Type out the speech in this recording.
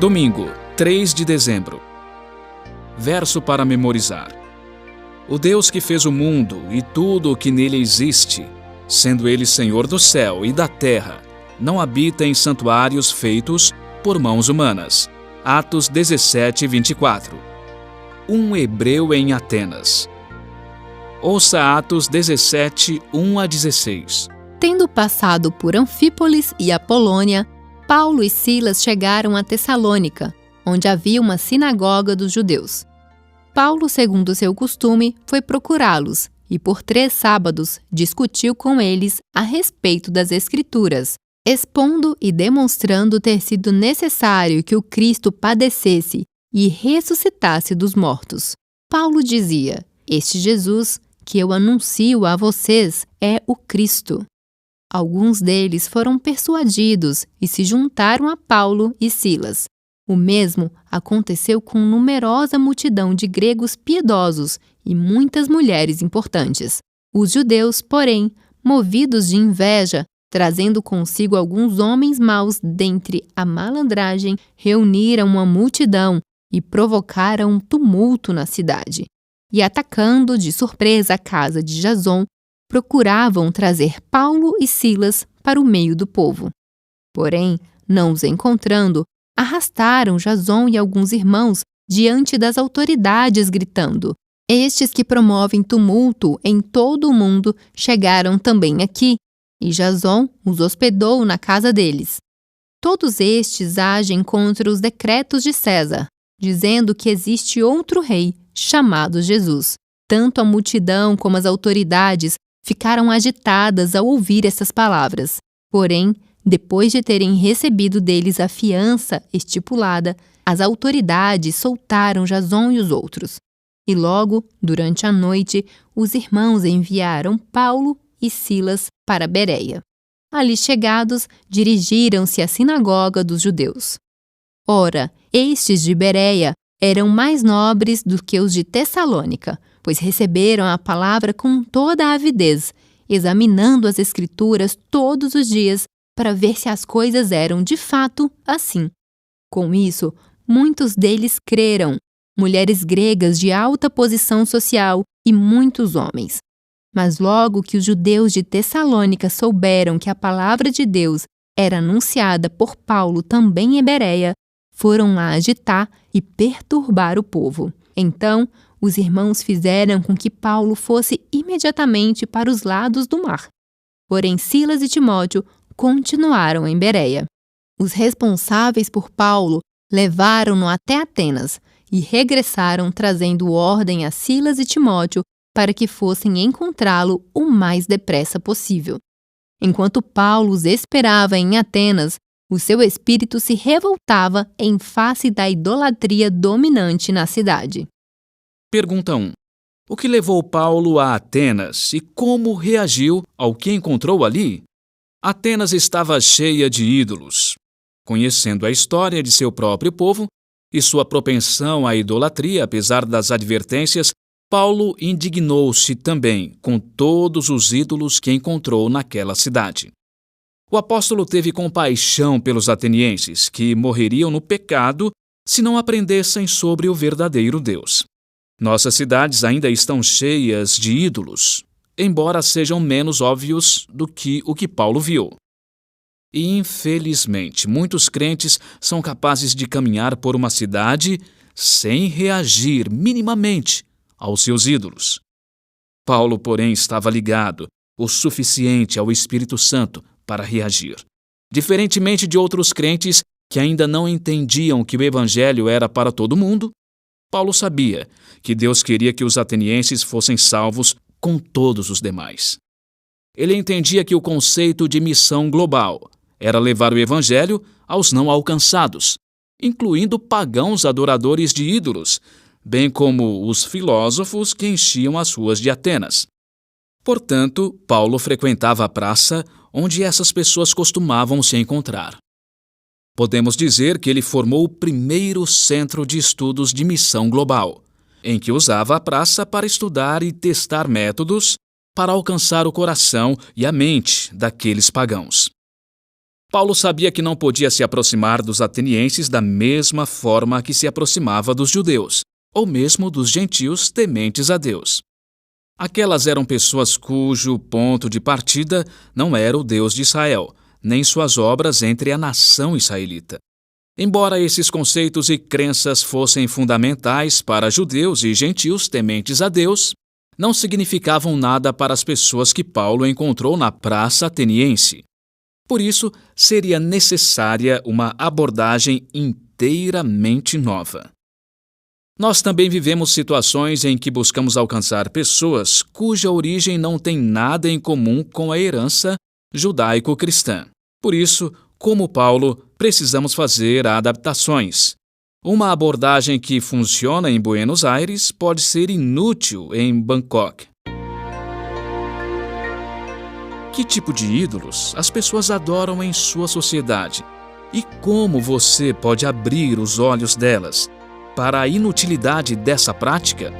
Domingo, 3 de dezembro. Verso para memorizar. O Deus que fez o mundo e tudo o que nele existe, sendo ele Senhor do céu e da terra, não habita em santuários feitos por mãos humanas. Atos 17, 24. Um hebreu em Atenas. Ouça Atos 17, 1 a 16. Tendo passado por Anfípolis e Apolônia, Paulo e Silas chegaram a Tessalônica, onde havia uma sinagoga dos judeus. Paulo, segundo seu costume, foi procurá-los e por 3 sábados discutiu com eles a respeito das Escrituras, expondo e demonstrando ter sido necessário que o Cristo padecesse e ressuscitasse dos mortos. Paulo dizia: "Este Jesus que eu anuncio a vocês é o Cristo." Alguns deles foram persuadidos e se juntaram a Paulo e Silas. O mesmo aconteceu com numerosa multidão de gregos piedosos e muitas mulheres importantes. Os judeus, porém, movidos de inveja, trazendo consigo alguns homens maus dentre a malandragem, reuniram uma multidão e provocaram um tumulto na cidade. E atacando de surpresa a casa de Jason, procuravam trazer Paulo e Silas para o meio do povo. Porém, não os encontrando, arrastaram Jason e alguns irmãos diante das autoridades, gritando: "Estes que promovem tumulto em todo o mundo chegaram também aqui." E Jason os hospedou na casa deles. Todos estes agem contra os decretos de César, dizendo que existe outro rei, chamado Jesus. Tanto a multidão como as autoridades ficaram agitadas ao ouvir essas palavras. Porém, depois de terem recebido deles a fiança estipulada, as autoridades soltaram Jason e os outros. E logo, durante a noite, os irmãos enviaram Paulo e Silas para Bereia. Ali chegados, dirigiram-se à sinagoga dos judeus. Ora, estes de Bereia eram mais nobres do que os de Tessalônica, pois receberam a palavra com toda a avidez, examinando as Escrituras todos os dias para ver se as coisas eram de fato assim. Com isso, muitos deles creram, mulheres gregas de alta posição social e muitos homens. Mas logo que os judeus de Tessalônica souberam que a palavra de Deus era anunciada por Paulo também em Bereia, foram lá agitar e perturbar o povo. Então, os irmãos fizeram com que Paulo fosse imediatamente para os lados do mar. Porém, Silas e Timóteo continuaram em Bereia. Os responsáveis por Paulo levaram-no até Atenas e regressaram trazendo ordem a Silas e Timóteo para que fossem encontrá-lo o mais depressa possível. Enquanto Paulo os esperava em Atenas, o seu espírito se revoltava em face da idolatria dominante na cidade. Pergunta 1. O que levou Paulo a Atenas e como reagiu ao que encontrou ali? Atenas estava cheia de ídolos. Conhecendo a história de seu próprio povo e sua propensão à idolatria, apesar das advertências, Paulo indignou-se também com todos os ídolos que encontrou naquela cidade. O apóstolo teve compaixão pelos atenienses, que morreriam no pecado se não aprendessem sobre o verdadeiro Deus. Nossas cidades ainda estão cheias de ídolos, embora sejam menos óbvios do que o que Paulo viu. E, infelizmente, muitos crentes são capazes de caminhar por uma cidade sem reagir minimamente aos seus ídolos. Paulo, porém, estava ligado o suficiente ao Espírito Santo para reagir. Diferentemente de outros crentes que ainda não entendiam que o Evangelho era para todo mundo, Paulo sabia que Deus queria que os atenienses fossem salvos com todos os demais. Ele entendia que o conceito de missão global era levar o Evangelho aos não alcançados, incluindo pagãos adoradores de ídolos, bem como os filósofos que enchiam as ruas de Atenas. Portanto, Paulo frequentava a praça onde essas pessoas costumavam se encontrar. Podemos dizer que ele formou o primeiro centro de estudos de missão global, em que usava a praça para estudar e testar métodos para alcançar o coração e a mente daqueles pagãos. Paulo sabia que não podia se aproximar dos atenienses da mesma forma que se aproximava dos judeus, ou mesmo dos gentios tementes a Deus. Aquelas eram pessoas cujo ponto de partida não era o Deus de Israel, nem suas obras entre a nação israelita. Embora esses conceitos e crenças fossem fundamentais para judeus e gentios tementes a Deus, não significavam nada para as pessoas que Paulo encontrou na praça ateniense. Por isso, seria necessária uma abordagem inteiramente nova. Nós também vivemos situações em que buscamos alcançar pessoas cuja origem não tem nada em comum com a herança judaico-cristã. Por isso, como Paulo, precisamos fazer adaptações. Uma abordagem que funciona em Buenos Aires pode ser inútil em Bangkok. Que tipo de ídolos as pessoas adoram em sua sociedade? E como você pode abrir os olhos delas para a inutilidade dessa prática?